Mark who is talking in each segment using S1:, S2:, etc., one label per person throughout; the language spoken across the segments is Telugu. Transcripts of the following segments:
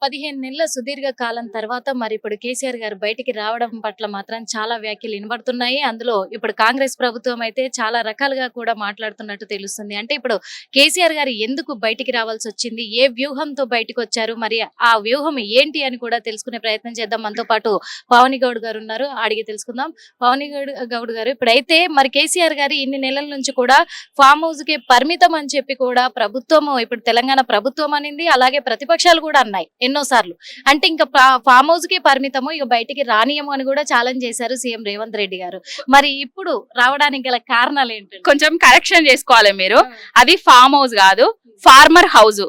S1: 15 నెలల సుదీర్ఘ కాలం తర్వాత మరి ఇప్పుడు కేసీఆర్ గారు బయటికి రావడం పట్ల మాత్రం చాలా వ్యాఖ్యలు వినబడుతున్నాయి. అందులో ఇప్పుడు కాంగ్రెస్ ప్రభుత్వం అయితే చాలా రకాలుగా కూడా మాట్లాడుతున్నట్టు తెలుస్తుంది. అంటే ఇప్పుడు కేసీఆర్ గారు ఎందుకు బయటికి రావాల్సి వచ్చింది, ఏ వ్యూహంతో బయటకు వచ్చారు, మరి ఆ వ్యూహం ఏంటి అని కూడా తెలుసుకునే ప్రయత్నం చేద్దాం. మనతో పాటు పవని గౌడ్ గారు ఉన్నారు, అడిగి తెలుసుకుందాం. పవని గౌడ్ గారు, ఇప్పుడైతే మరి కేసీఆర్ గారు ఇన్ని నెలల నుంచి కూడా ఫామ్ హౌస్ కి పరిమితం అని చెప్పి కూడా ప్రభుత్వం, ఇప్పుడు తెలంగాణ ప్రభుత్వం అనింది, అలాగే ప్రతిపక్షాలు కూడా అన్నాయి ఎన్నోసార్లు. అంటే ఇంకా ఫామ్ హౌస్ కి పరిమితము, ఇక బయటికి రానియము అని కూడా ఛాలెంజ్ చేశారు సీఎం రేవంత్ రెడ్డి గారు. మరి ఇప్పుడు రావడానికి గల కారణాలు ఏంటి?
S2: కొంచెం కరెక్షన్ చేసుకోవాలి మీరు. అది ఫామ్ హౌస్ కాదు, ఫార్మర్ హౌస్.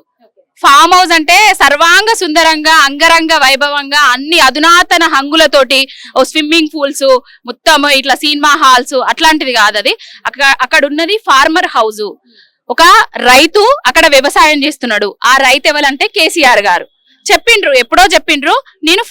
S2: ఫామ్ హౌస్ అంటే సర్వాంగ సుందరంగా, అంగరంగ వైభవంగా, అన్ని అధునాతన హంగులతోటి, ఓ స్విమ్మింగ్ పూల్స్, మొత్తం ఇట్లా సినిమా హాల్స్ అట్లాంటిది కాదు. అది అక్కడ ఉన్నది ఫార్మర్ హౌస్. ఒక రైతు అక్కడ వ్యవసాయం చేస్తున్నాడు. ఆ రైతు ఎవరంటే కేసీఆర్ గారు చెప్పిండ్రు, ఎప్పుడో చెప్పిండ్రు, నేను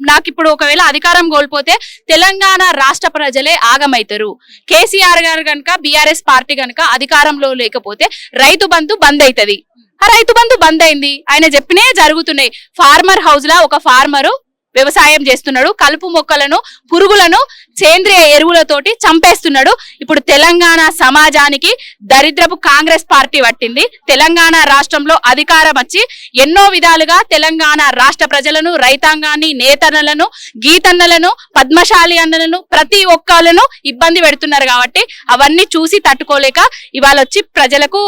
S2: నాకు ఇప్పుడు ఒకవేళ అధికారం కోల్పోతే తెలంగాణ రాష్ట్ర ప్రజలే ఆగమైతారు. కేసీఆర్ గారు కనుక, బీఆర్ఎస్ పార్టీ కనుక అధికారంలో లేకపోతే రైతు బంధు బంద్ అవుతుంది. ఆ రైతు బంధు బంద్ అయింది. ఆయన చెప్పినే జరుగుతున్నాయి. ఫార్మర్ హౌస్ లా ఒక ఫార్మరు వ్యవసాయం చేస్తున్నాడు, కలుపు మొక్కలను, పురుగులను సేంద్రియ ఎరువులతోటి చంపేస్తున్నాడు. ఇప్పుడు తెలంగాణ సమాజానికి దరిద్రపు కాంగ్రెస్ పార్టీ పట్టింది. తెలంగాణ రాష్ట్రంలో అధికారం వచ్చి ఎన్నో విధాలుగా తెలంగాణ రాష్ట్ర ప్రజలను, రైతాంగాన్ని, నేతన్నలను, గీతన్నలను, పద్మశాలి అన్నలను, ప్రతి ఒక్కళ్ళను ఇబ్బంది పెడుతున్నారు. కాబట్టి అవన్నీ చూసి తట్టుకోలేక ఇవాళ వచ్చి ప్రజలకు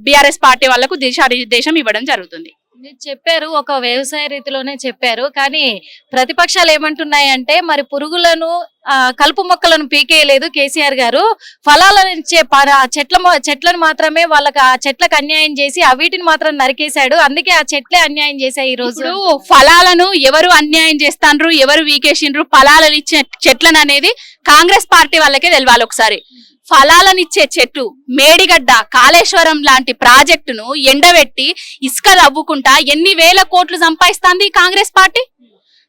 S2: బీఆర్ఎస్ పార్టీ వాళ్లకు దిశానిర్దేశం ఇవ్వడం జరుగుతుంది.
S1: మీరు చెప్పారు, ఒక వ్యవసాయ రీతిలోనే చెప్పారు, కానీ ప్రతిపక్షాలు ఏమంటున్నాయి అంటే మరి పురుగులను, కలుపు మొక్కలను పీకేయలేదు కేసీఆర్ గారు, ఫలాలను ఇచ్చే చెట్లను మాత్రమే వాళ్ళకి, ఆ చెట్లకు అన్యాయం చేసి వీటిని మాత్రం నరికేశాడు, అందుకే ఆ చెట్లే అన్యాయం చేశాయి. ఈ రోజు
S2: ఫలాలను ఎవరు అన్యాయం చేస్తాండ్రు, ఎవరు వీకేసిండ్రు, ఫలాలను ఇచ్చే చెట్లను అనేది కాంగ్రెస్ పార్టీ వాళ్ళకే తెలవాలి. ఒకసారి ఫలాలనిచ్చే చెట్టు మేడిగడ్డ, కాళేశ్వరం లాంటి ప్రాజెక్టును ఎండబెట్టి ఇసుక తవ్వుకుంటా ఎన్ని వేల కోట్లు సంపాదిస్తుంది కాంగ్రెస్ పార్టీ.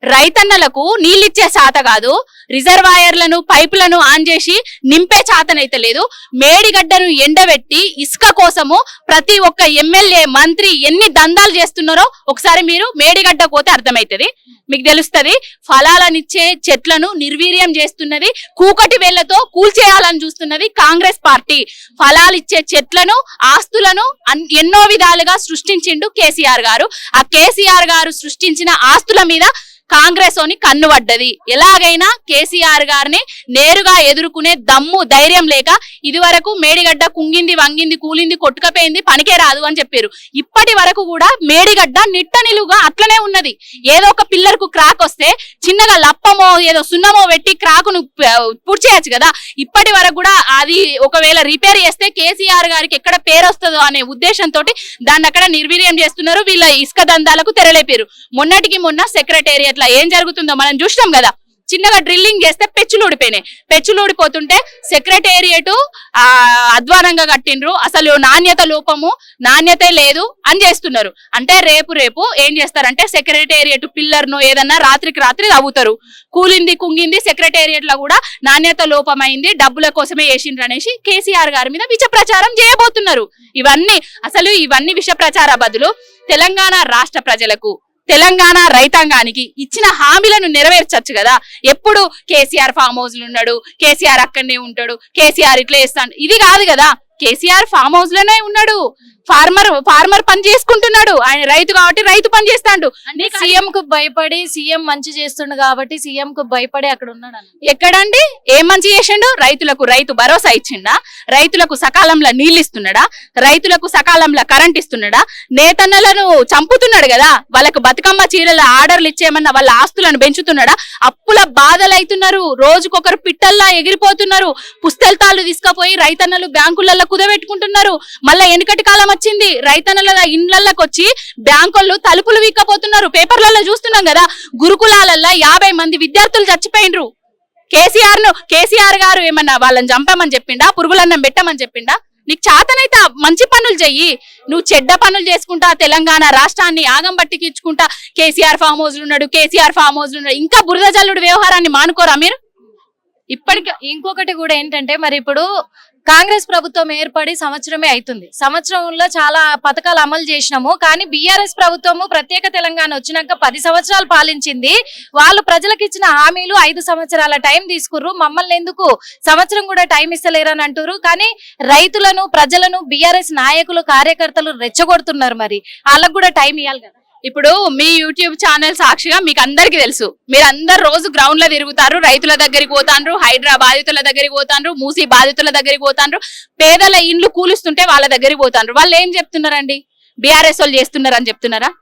S2: రైతన్నలకు నీళ్ళిచ్చే శాత కాదు, రిజర్వాయర్లను, పైపులను ఆన్ చేసి నింపే చాతనైతే లేదు. మేడిగడ్డను ఎండబెట్టి ఇసుక కోసము ప్రతి ఒక్క ఎమ్మెల్యే, మంత్రి ఎన్ని దందాలు చేస్తున్నారో ఒకసారి మీరు మేడిగడ్డ పోతే అర్థమవుతుంది, మీకు తెలుస్తుంది. ఫలాలనిచ్చే చెట్లను నిర్వీర్యం చేస్తున్నది, కూకటి వేళ్లతో కూల్చేయాలని చూస్తున్నది కాంగ్రెస్ పార్టీ. ఫలాలిచ్చే చెట్లను, ఆస్తులను ఎన్నో విధాలుగా సృష్టించిండు కేసీఆర్ గారు. ఆ కేసీఆర్ గారు సృష్టించిన ఆస్తుల మీద కాంగ్రెస్ ఓని కన్ను పడ్డది. ఎలాగైనా కేసీఆర్ గారిని నేరుగా ఎదుర్కొనే దమ్ము, ధైర్యం లేక ఇది వరకు మేడిగడ్డ కుంగింది, వంగింది, కూలింది, కొట్టుకపోయింది, పనికే రాదు అని చెప్పారు. ఇప్పటి వరకు కూడా మేడిగడ్డ నిట్ట నిలువుగా అట్లనే ఉన్నది. ఏదో ఒక పిల్లర్ కు క్రాక్ వస్తే చిన్నగా లప్పమో ఏదో సున్నమో పెట్టి క్రాకును పూడ్చేయచ్చు కదా. ఇప్పటి వరకు కూడా అది ఒకవేళ రిపేర్ చేస్తే కేసీఆర్ గారికి ఎక్కడ పేరు వస్తుందో అనే ఉద్దేశంతో దాన్ని అక్కడ నిర్వీర్యం చేస్తున్నారు. వీళ్ళ ఇసుక దందాలకు తెరలేపారు. మొన్నటికి మొన్న సెక్రటేరియట్ ఏం జరుగుతుందో మనం చూసినాం కదా. చిన్నగా డ్రిల్లింగ్ చేస్తే పెచ్చులు ఊడిపోయినాయి. పెచ్చులు ఊడిపోతుంటే సెక్రటేరియట్ అధ్వానంగా కట్టిండ్రు. అసలు నాణ్యత లోపము, నాణ్యతే లేదు అని చేస్తున్నారు. అంటే రేపు ఏం చేస్తారంటే సెక్రటేరియట్ పిల్లర్ ను ఏదన్నా రాత్రికి రాత్రి తవ్వుతారు. కూలింది, కుంగింది, సెక్రటేరియట్ లో కూడా నాణ్యత లోపమైంది, డబ్బుల కోసమే వేసిండ్రు అనేసి కేసీఆర్ గారి మీద విష ప్రచారం చేయబోతున్నారు. ఇవన్నీ విష ప్రచార బదులు తెలంగాణ రాష్ట్ర ప్రజలకు, తెలంగాణ రైతాంగానికి ఇచ్చిన హామీలను నెరవేర్చచ్చు కదా. ఎప్పుడు కేసీఆర్ ఫామ్ హౌస్ లో ఉన్నాడు, కేసీఆర్ అక్కడనే ఉంటాడు, కేసీఆర్ ఇట్లా చేస్తాడు, ఇది కాదు కదా. కేసీఆర్ ఫామ్ హౌస్ లోనే ఉన్నాడు, ఫార్మర్ పని చేసుకుంటున్నాడు. ఆయన రైతు కాబట్టి రైతు పని చేస్తాడు.
S1: సీఎం కు భయపడి, సీఎం మంచి చేస్తుండు కాబట్టి సీఎం కు భయపడి అక్కడ ఉన్నాడు.
S2: ఎక్కడండి ఏం మంచి చేసిండు? రైతులకు రైతు భరోసా ఇచ్చిండా? రైతులకు సకాలంలో నీళ్ళు ఇస్తున్నాడా? రైతులకు సకాలంలో కరెంట్ ఇస్తున్నాడా? నేతన్నలను చంపుతున్నాడు కదా. వాళ్ళకు బతుకమ్మ చీరల ఆర్డర్లు ఇచ్చేయమన్నా వాళ్ళ ఆస్తులను పెంచుతున్నాడా? అప్పుల బాధలు అవుతున్నారు, రోజుకొకరు పిట్టల్లా ఎగిరిపోతున్నారు. పుస్తెల్తాళ్ళు తీసుకుపోయి రైతన్నలు బ్యాంకులలో కుదబెట్టుకుంటున్నారు. మళ్ళా వెనుకటి కాలం వచ్చింది, రైతన్నల ఇండ్లకి వచ్చి బ్యాంకులు తలుపులు వీక్కపోతున్నారు. పేపర్లలో చూస్తున్నాం కదా. గురుకులాలల్లో 50 మంది విద్యార్థులు చచ్చిపోయినరు. కేసీఆర్ గారు ఏమన్నా వాళ్ళని చంపమని చెప్పిండా? పురుగులన్నం పెట్టమని చెప్పిండా? నీకు చేతనైతే మంచి పనులు చెయ్యి. నువ్వు చెడ్డ పనులు చేసుకుంటా తెలంగాణ రాష్ట్రాన్ని ఆగం పట్టికించుకుంటా కేసీఆర్ ఫామ్ హౌస్ ఉన్నాడు, కేసీఆర్ ఫామ్ హౌస్ ఉన్నాడు, ఇంకా బురద జల్లుడు వ్యవహారాన్ని మానుకోరా మీరు?
S1: ఇప్పటికి ఇంకొకటి కూడా ఏంటంటే మరి ఇప్పుడు కాంగ్రెస్ ప్రభుత్వం ఏర్పడి సంవత్సరమే అవుతుంది. సంవత్సరంలో చాలా పథకాలు అమలు చేసినాము. కానీ బీఆర్ఎస్ ప్రభుత్వము ప్రత్యేక తెలంగాణ వచ్చినాక 10 సంవత్సరాలు పాలించింది. వాళ్ళు ప్రజలకు ఇచ్చిన హామీలు 5 సంవత్సరాల టైం తీసుకుర్రు. మమ్మల్ని ఎందుకు సంవత్సరం కూడా టైం ఇస్తలేరని అంటారు. కానీ రైతులను, ప్రజలను బీఆర్ఎస్ నాయకులు, కార్యకర్తలు రెచ్చగొడుతున్నారు. మరి వాళ్ళకు కూడా టైం ఇవ్వాలి కదా.
S2: ఇప్పుడు మీ యూట్యూబ్ ఛానల్ సాక్షిగా మీకు అందరికి తెలుసు, మీరు అందరు రోజు గ్రౌండ్ లో తిరుగుతారు, రైతుల దగ్గరికి పోతాండ్రు, హైడ్రా బాధితుల దగ్గరికి పోతాండ్రు, మూసీ బాధితుల దగ్గరికి పోతాండ్రు, పేదల ఇండ్లు కూలుస్తుంటే వాళ్ళ దగ్గరికి పోతాండ్రు. వాళ్ళు ఏం చెప్తున్నారండి? బీఆర్ఎస్ వాళ్ళు చేస్తున్నారు అని చెప్తున్నారా?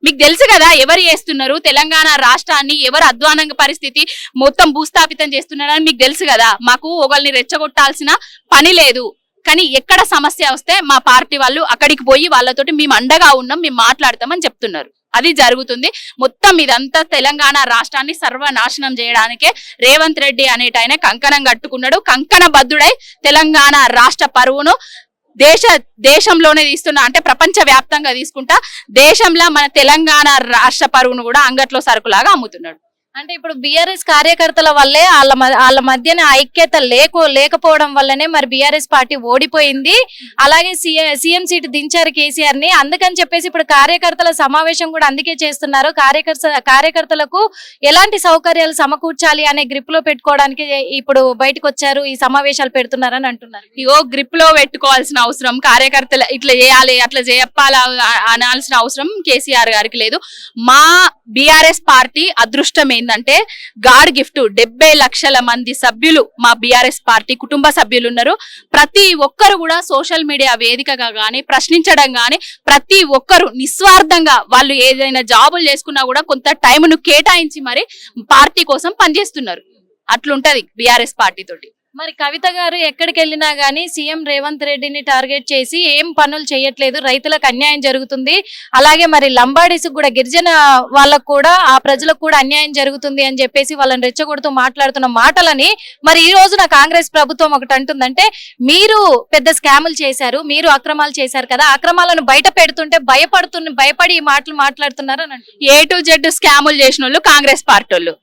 S2: మీకు తెలుసు కదా ఎవరు చేస్తున్నారు, తెలంగాణ రాష్ట్రాన్ని ఎవరు అధ్వానంగా పరిస్థితి మొత్తం భూస్థాపితం చేస్తున్నారని మీకు తెలుసు కదా. మాకు ఒకళ్ళని రెచ్చగొట్టాల్సిన పని లేదు. కానీ ఎక్కడ సమస్య వస్తే మా పార్టీ వాళ్ళు అక్కడికి పోయి వాళ్ళతోటి మేము అండగా ఉన్నాం, మేము మాట్లాడతామని చెప్తున్నారు. అది జరుగుతుంది. మొత్తం ఇదంతా తెలంగాణ రాష్ట్రాన్ని సర్వనాశనం చేయడానికే రేవంత్ రెడ్డి అనేటాయన కంకణం కట్టుకున్నాడు. కంకణ బద్దుడై తెలంగాణ రాష్ట్ర పరువును దేశంలోనే తీస్తున్నా, అంటే ప్రపంచ వ్యాప్తంగా తీసుకుంటా దేశంలో మన తెలంగాణ రాష్ట్ర పరువును కూడా అంగట్లో సరుకులాగా అమ్ముతున్నాడు.
S1: అంటే ఇప్పుడు బీఆర్ఎస్ కార్యకర్తల వల్లే వాళ్ళ మధ్యన ఐక్యత లేకపోవడం వల్లనే మరి బీఆర్ఎస్ పార్టీ ఓడిపోయింది. అలాగే సీఎం సీటు దించారు కేసీఆర్ ని. అందుకని చెప్పేసి ఇప్పుడు కార్యకర్తల సమావేశం కూడా అందుకే చేస్తున్నారు. కార్యకర్తలకు ఎలాంటి సౌకర్యాలు సమకూర్చాలి అనే గ్రిప్ లో పెట్టుకోవడానికి ఇప్పుడు బయటకు వచ్చారు, ఈ సమావేశాలు పెడుతున్నారని అంటున్నారు.
S2: ఇగో గ్రిప్ లో పెట్టుకోవాల్సిన అవసరం కార్యకర్తలు ఇట్లా చేయాలి అట్లా చెప్పాలి అనాల్సిన అవసరం కేసీఆర్ గారికి లేదు. మా బీఆర్ఎస్ పార్టీ అదృష్టం ఏంటంటే గాడ్ గిఫ్ట్ 70 లక్షల మంది సభ్యులు మా బీఆర్ఎస్ పార్టీ కుటుంబ సభ్యులు ఉన్నారు. ప్రతి ఒక్కరు కూడా సోషల్ మీడియా వేదికగా గానీ ప్రశ్నించడం గానీ ప్రతి ఒక్కరు నిస్వార్థంగా వాళ్ళు ఏదైనా జాబులు చేసుకున్నా కూడా కొంత టైంను కేటాయించి మరి పార్టీ కోసం పనిచేస్తున్నారు. అట్లుంటది బీఆర్ఎస్ పార్టీ తోటి.
S1: మరి కవిత గారు ఎక్కడికి వెళ్ళినా గానీ సీఎం రేవంత్ రెడ్డిని టార్గెట్ చేసి ఏం పనులు చేయట్లేదు, రైతులకు అన్యాయం జరుగుతుంది, అలాగే మరి లంబాడీస్ కూడా గిరిజన వాళ్ళకు కూడా ఆ ప్రజలకు కూడా అన్యాయం జరుగుతుంది అని చెప్పేసి వాళ్ళని రెచ్చగొడుతూ మాట్లాడుతున్న మాటలని మరి ఈ రోజున కాంగ్రెస్ ప్రభుత్వం ఒకటి అంటుందంటే మీరు పెద్ద స్కాములు చేశారు, మీరు అక్రమాలు చేశారు కదా, అక్రమాలను బయట పెడుతుంటే భయపడి ఈ మాటలు మాట్లాడుతున్నారు అని అంటుంది.
S2: A to Z స్కాములు చేసిన వాళ్ళు కాంగ్రెస్ పార్టీ వాళ్ళు.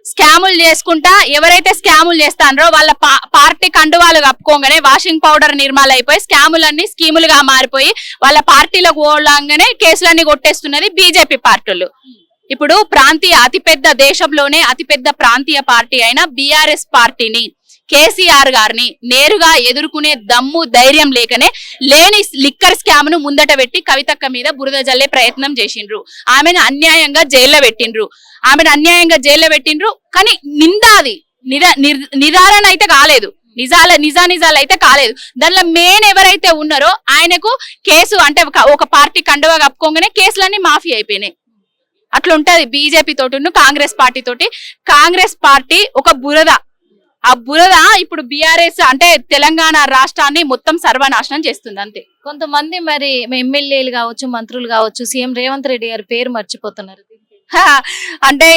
S2: స్కాములు చేసుకుంటా ఎవరైతే స్కాములు చేస్తారో వాళ్ళ పార్టీ కండువాలు కప్పుకోగానే వాషింగ్ పౌడర్ నిర్మాలు అయిపోయి స్కాములన్నీ స్కీములుగా మారిపోయి వాళ్ళ పార్టీలకు ఓడంగానే కేసులన్నీ కొట్టేస్తున్నది బీజేపీ పార్టీలు. ఇప్పుడు అతిపెద్ద దేశంలోనే అతిపెద్ద ప్రాంతీయ పార్టీ అయిన బీఆర్ఎస్ పార్టీని కేసీఆర్ గారిని నేరుగా ఎదుర్కొనే దమ్ము ధైర్యం లేకనే లేని లిక్కర్ స్కామ్ ను ముందట పెట్టి కవితక్క మీద బురద జల్లే ప్రయత్నం చేసిండ్రు. ఆమెను అన్యాయంగా జైల్లో పెట్టిండ్రు. కానీ నిందాది నిదారణ అయితే కాలేదు, నిజాలు అయితే కాలేదు. దానిలో మెయిన్ ఎవరైతే ఉన్నారో ఆయనకు కేసు అంటే ఒక పార్టీ కండువా కప్పుకోగానే కేసులన్నీ మాఫీ అయిపోయినాయి. అట్లుంటది బీజేపీ తోటి కాంగ్రెస్ పార్టీ తోటి. కాంగ్రెస్ పార్టీ ఒక బురద, ఆ బురద ఇప్పుడు బీఆర్ఎస్ అంటే తెలంగాణ రాష్ట్రాన్ని మొత్తం సర్వనాశనం చేస్తుంది అంతే.
S1: కొంతమంది మరి ఎమ్మెల్యేలు కావచ్చు, మంత్రులు కావచ్చు, సీఎం రేవంత్ రెడ్డి గారి పేరు మర్చిపోతున్నారు.
S2: అంటే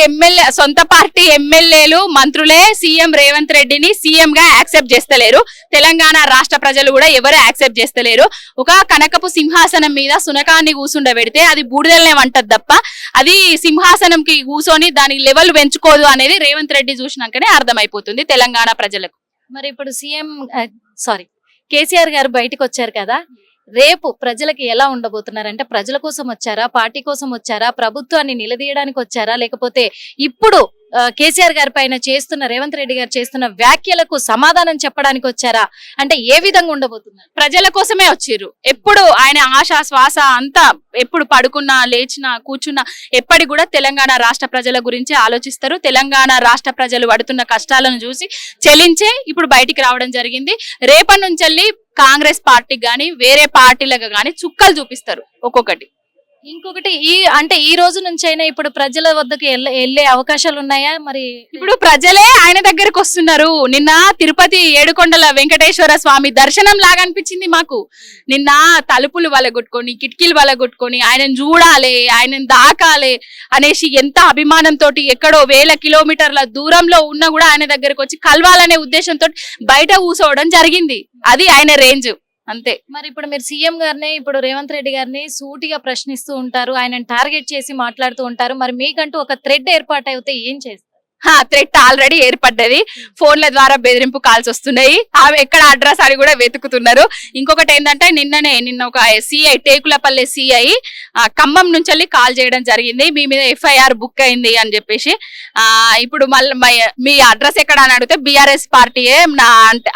S2: సొంత పార్టీ ఎమ్మెల్యేలు మంత్రులే సీఎం రేవంత్ రెడ్డిని సీఎం గా యాక్సెప్ట్ చేస్తలేరు. తెలంగాణ రాష్ట్ర ప్రజలు కూడా ఎవరు యాక్సెప్ట్ చేస్తలేరు. ఒక కనకపు సింహాసనం మీద సునకాన్ని కూసుండబెడితే అది బూడిదలనే వంటది తప్ప అది సింహాసనంకి కూసోని దాని లెవెల్ పెంచుకోదు అనేది రేవంత్ రెడ్డి చూసినాకనే అర్థమైపోతుంది తెలంగాణ ప్రజలకు.
S1: మరి ఇప్పుడు కేసీఆర్ గారు బయటకు వచ్చారు కదా, రేపు ప్రజలకి ఎలా ఉండబోతున్నారంటే ప్రజల కోసం వచ్చారా, పార్టీ కోసం వచ్చారా, ప్రభుత్వాన్ని నిలదీయడానికి వచ్చారా, లేకపోతే ఇప్పుడు కేసీఆర్ గారి పైన చేస్తున్న రేవంత్ రెడ్డి గారు చేస్తున్న వ్యాఖ్యలకు సమాధానం చెప్పడానికి వచ్చారా అంటే ఏ విధంగా ఉండబోతున్నారు?
S2: ప్రజల కోసమే వచ్చిర్రు. ఎప్పుడు ఆయన ఆశ శ్వాస అంతా ఎప్పుడు పడుకున్నా లేచినా కూర్చున్నా ఎప్పటి కూడా తెలంగాణ రాష్ట్ర ప్రజల గురించి ఆలోచిస్తారు. తెలంగాణ రాష్ట్ర ప్రజలు పడుతున్న కష్టాలను చూసి చెలించే ఇప్పుడు బయటికి రావడం జరిగింది. రేపటి నుంచి కాంగ్రెస్ పార్టీకి గాని వేరే పార్టీలకు గాని చుక్కలు చూపిస్తారు ఒక్కొక్కటి.
S1: ఇంకొకటి ఈ రోజు నుంచి అయినా ఇప్పుడు ప్రజల వద్దకు వెళ్ళే అవకాశాలు ఉన్నాయా? మరి
S2: ఇప్పుడు ప్రజలే ఆయన దగ్గరకు వస్తున్నారు. నిన్న తిరుపతి ఏడుకొండల వెంకటేశ్వర స్వామి దర్శనం లాగా అనిపించింది మాకు. నిన్న తలుపులు వలగొట్టుకొని కిటికీలు వలగొట్టుకొని ఆయనను చూడాలి, ఆయనను దాకాలి అనేసి ఎంత అభిమానంతో ఎక్కడో 1000 కిలోమీటర్ల దూరంలో ఉన్నా కూడా ఆయన దగ్గరకు వచ్చి కలవాలనే ఉద్దేశంతో బయట కూర్చోవడం జరిగింది. అది ఆయన రేంజ్ అంతే.
S1: మరి ఇప్పుడు మీరు సీఎం గారిని ఇప్పుడు రేవంత్ రెడ్డి గారిని సూటిగా ప్రశ్నిస్తూ ఉంటారు, ఆయనను టార్గెట్ చేసి మాట్లాడుతూ ఉంటారు. మరి మీకంటూ ఒక థ్రెడ్ ఏర్పాటు అయితే ఏం చేస్తారు?
S2: థ్రెట్ ఆల్రెడీ ఏర్పడ్డది. ఫోన్ల ద్వారా బెదిరింపు కాల్స్ వస్తున్నాయి. ఆమె ఎక్కడ అడ్రస్ అని కూడా వెతుకుతున్నారు. ఇంకొకటి ఏంటంటే నిన్న ఒక సిఐ టేకులపల్లి సిఐ ఖమ్మం నుంచి కాల్ చేయడం జరిగింది. మీ మీద FIR బుక్ అయింది అని చెప్పేసి. ఇప్పుడు మళ్ళీ మీ అడ్రస్ ఎక్కడ అని అడిగితే BRS పార్టీయే నా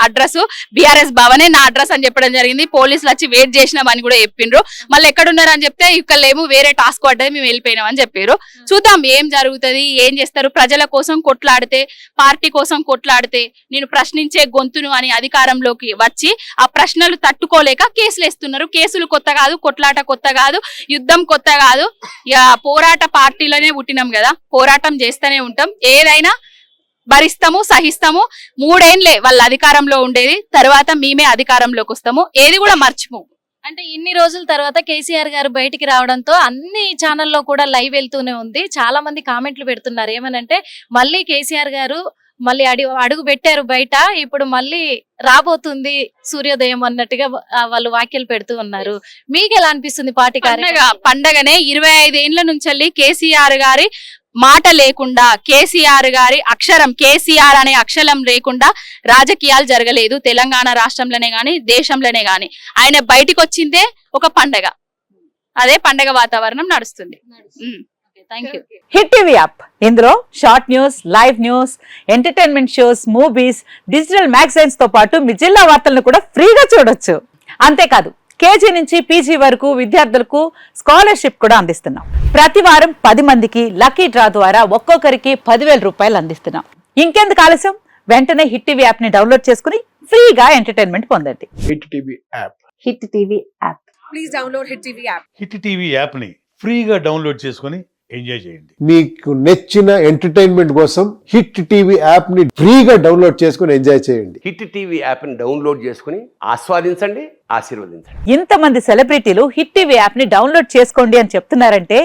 S2: అడ్రస్, BRS భవనే నా అడ్రస్ అని చెప్పడం జరిగింది. పోలీసులు వచ్చి వెయిట్ చేసినామని కూడా చెప్పిండ్రు. మళ్ళీ ఎక్కడున్నారు అని చెప్తే ఇక్కడ లేము, వేరే టాస్క్ పడ్డది, మేము వెళ్ళిపోయినాం అని చెప్పారు. చూద్దాం ఏం జరుగుతుంది, ఏం చేస్తారు. ప్రజల కోసం కొట్లాడితే, పార్టీ కోసం కొట్లాడితే, నేను ప్రశ్నించే గొంతును అని అధికారంలోకి వచ్చి ఆ ప్రశ్నలు తట్టుకోలేక కేసులు వేస్తున్నారు. కేసులు కొత్త కాదు, కొట్లాట కొత్త కాదు, యుద్ధం కొత్త కాదు. పోరాట పార్టీలోనే పుట్టినాం కదా, పోరాటం చేస్తూనే ఉంటాం. ఏదైనా భరిస్తాము, సహిస్తాము. 3 ఏళ్లే వాళ్ళ అధికారంలో ఉండేది, తర్వాత మేమే అధికారంలోకి వస్తాము. ఏది కూడా మర్చిపోము.
S1: అంటే ఇన్ని రోజుల తర్వాత కేసీఆర్ గారు బయటికి రావడంతో అన్ని ఛానల్లో కూడా లైవ్ వెళ్తూనే ఉంది. చాలా మంది కామెంట్లు పెడుతున్నారు ఏమనంటే, మళ్ళీ కేసీఆర్ గారు మళ్ళీ అడుగు పెట్టారు బయట, ఇప్పుడు మళ్ళీ రాబోతుంది సూర్యోదయం అన్నట్టుగా వాళ్ళు వ్యాఖ్యలు పెడుతూ ఉన్నారు. మీకు ఎలా అనిపిస్తుంది? పార్టీ
S2: పండగనే 25 ఏళ్ల నుంచి కేసీఆర్ గారి మాట లేకుండా, కేసీఆర్ గారి అక్షరం, కేసీఆర్ అనే అక్షరం లేకుండా రాజకీయాలు జరగలేదు తెలంగాణ రాష్ట్రంలోనే గాని, దేశంలోనే గాని. ఆయన బయటికి వచ్చిందే ఒక పండగ, అదే పండగ వాతావరణం నడుస్తుంది.
S3: హిట్ టీవీ యాప్, ఇందులో short news, live news, entertainment shows, movies, digital magazines తో పాటు మీ జిల్లా వార్తలను కూడా ఫ్రీగా చూడొచ్చు. అంతేకాదు KG నుంచి PG వరకు విద్యార్థులకు స్కాలర్షిప్ కూడా అందిస్తున్నాం. ప్రతి వారం 10 మందికి లక్కీ డ్రా ద్వారా ఒక్కొక్కరికి 10,000 రూపాయలు అందిస్తున్నాం. ఇంకెందుకు ఆలస్యం, వెంటనే హిట్ టీవీ యాప్ ని డౌన్లోడ్ చేసుకుని ఫ్రీగా ఎంటర్టైన్మెంట్ పొందండి.
S4: Hit TV app.
S3: Hit TV app.
S5: Please download hit TV app.
S6: Hit TV app ని ఫ్రీగా డౌన్లోడ్ చేసుకొని ఎంజాయ్ చేయండి.
S4: మీకు నచ్చిన ఎంటర్టైన్మెంట్ కోసం హిట్ టీవీ యాప్ ని ఫ్రీగా డౌన్లోడ్ చేసుకొని ఎంజాయ్ చేయండి.
S7: హిట్ టీవీ యాప్ ని డౌన్లోడ్ చేసుకుని ఆస్వాదించండి, ఆశీర్వదించండి.
S3: ఇంతమంది సెలబ్రిటీలు హిట్ టీవీ యాప్ ని డౌన్లోడ్ చేసుకోండి అని చెప్తున్నారంటే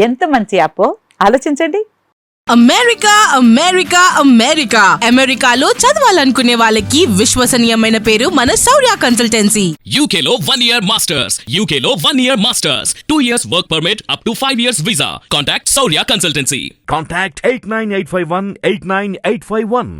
S3: ఎంత మంచి యాప్ ఆలోచించండి.
S5: అమెరికా అమెరికా అమెరికా అమెరికాలో చదవాలనుకునే వాళ్ళకి విశ్వసనీయమైన పేరు మన శౌర్య కన్సల్టెన్సీ.
S8: UK లో 1 year masters. UK లో 1 year masters. 2 years work permit up to 5 years visa. Contact Saurya Consultancy.
S9: Contact 89851 89851.